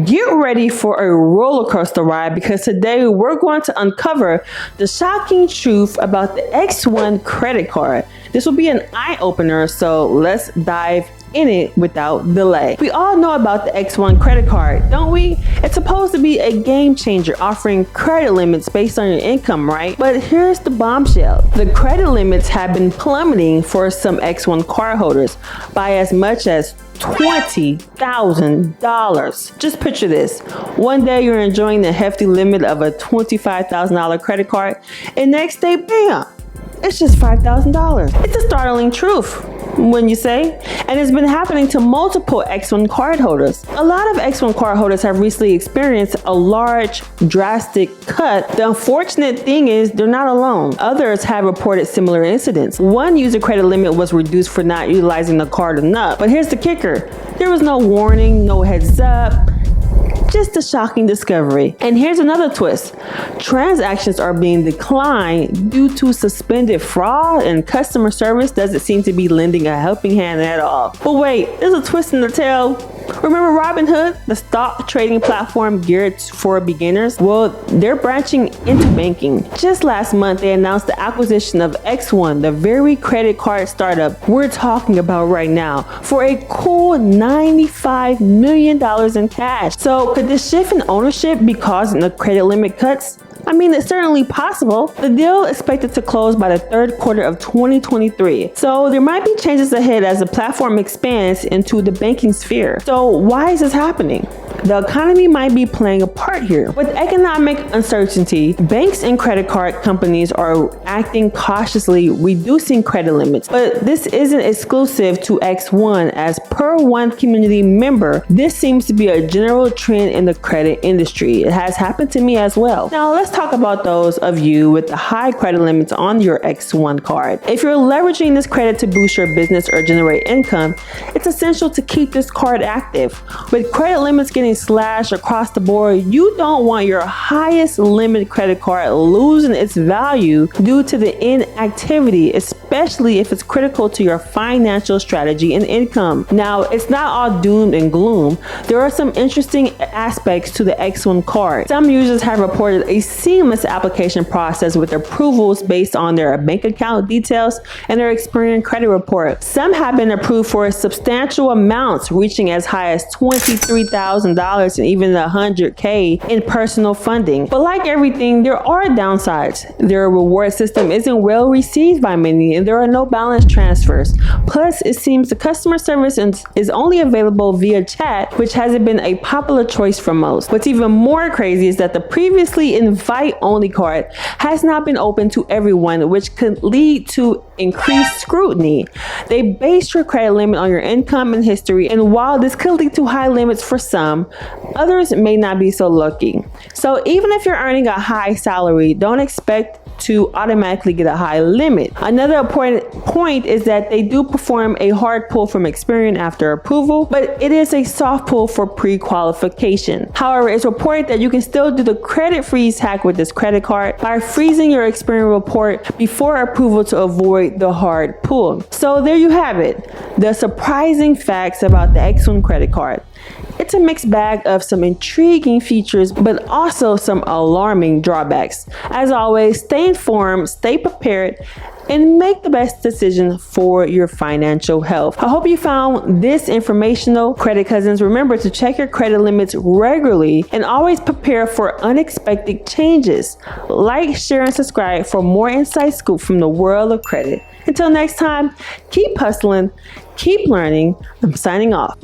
Get ready for a roller coaster ride because today we're going to uncover the shocking truth about the X1 credit card. This will be an eye-opener, so let's dive in it without delay. We all know about the X1 credit card, don't we? It's supposed to be a game changer, offering credit limits based on your income, right? But here's the bombshell. The credit limits have been plummeting for some X1 cardholders by as much as $20,000. Just picture this. One day you're enjoying the hefty limit of a $25,000 credit card, and next day, bam, it's just $5,000. It's a startling truth, wouldn't you say? And it's been happening to multiple X1 cardholders. A lot of X1 cardholders have recently experienced a large, drastic cut. The unfortunate thing is they're not alone. Others have reported similar incidents. One user credit limit was reduced for not utilizing the card enough. But here's the kicker. There was no warning, no heads up. Just a shocking discovery. And here's another twist. Transactions are being declined due to suspended fraud, and customer service doesn't seem to be lending a helping hand at all. But wait, there's a twist in the tale. Remember Robinhood, the stock trading platform geared for beginners? Well, they're branching into banking. Just last month, they announced the acquisition of X1, the very credit card startup we're talking about right now, for a cool $95 million in cash. So could this shift in ownership be causing the credit limit cuts? I mean, it's certainly possible. The deal is expected to close by the third quarter of 2023. So there might be changes ahead as the platform expands into the banking sphere. So why is this happening? The economy might be playing a part here. With economic uncertainty, banks and credit card companies are acting cautiously, reducing credit limits. But this isn't exclusive to X1, as per one community member, this seems to be a general trend in the credit industry. It has happened to me as well. Now let's talk about those of you with the high credit limits on your X1 card. If you're leveraging this credit to boost your business or generate income, it's essential to keep this card active. With credit limits getting slashed across the board, you don't want your highest limit credit card losing its value due to the inactivity, especially if it's critical to your financial strategy and income. Now, it's not all doom and gloom. There are some interesting aspects to the X1 card. Some users have reported a seamless application process with approvals based on their bank account details and their Experian credit report. Some have been approved for substantial amounts, reaching as high as $23,000 and even $100K in personal funding. But like everything, there are downsides. Their reward system isn't well received by many, and there are no balance transfers. Plus, it seems the customer service is only available via chat, which hasn't been a popular choice for most. What's even more crazy is that the previously invite-only card has not been open to everyone, which could lead to increased scrutiny. They base your credit limit on your income and history, and while this could lead to high limits for some, others may not be so lucky. So even if you're earning a high salary, don't expect to automatically get a high limit. Another important point is that they do perform a hard pull from Experian after approval, but it is a soft pull for pre-qualification. However, it's reported that you can still do the credit freeze hack with this credit card by freezing your Experian report before approval to avoid the hard pull. So there you have it, the surprising facts about the X1 credit card. It's a mixed bag of some intriguing features, but also some alarming drawbacks. As always, stay informed, stay prepared, and make the best decision for your financial health. I hope you found this informational. Credit Cousins, remember to check your credit limits regularly and always prepare for unexpected changes. Like, share, and subscribe for more inside scoop from the world of credit. Until next time, keep hustling, keep learning. I'm signing off.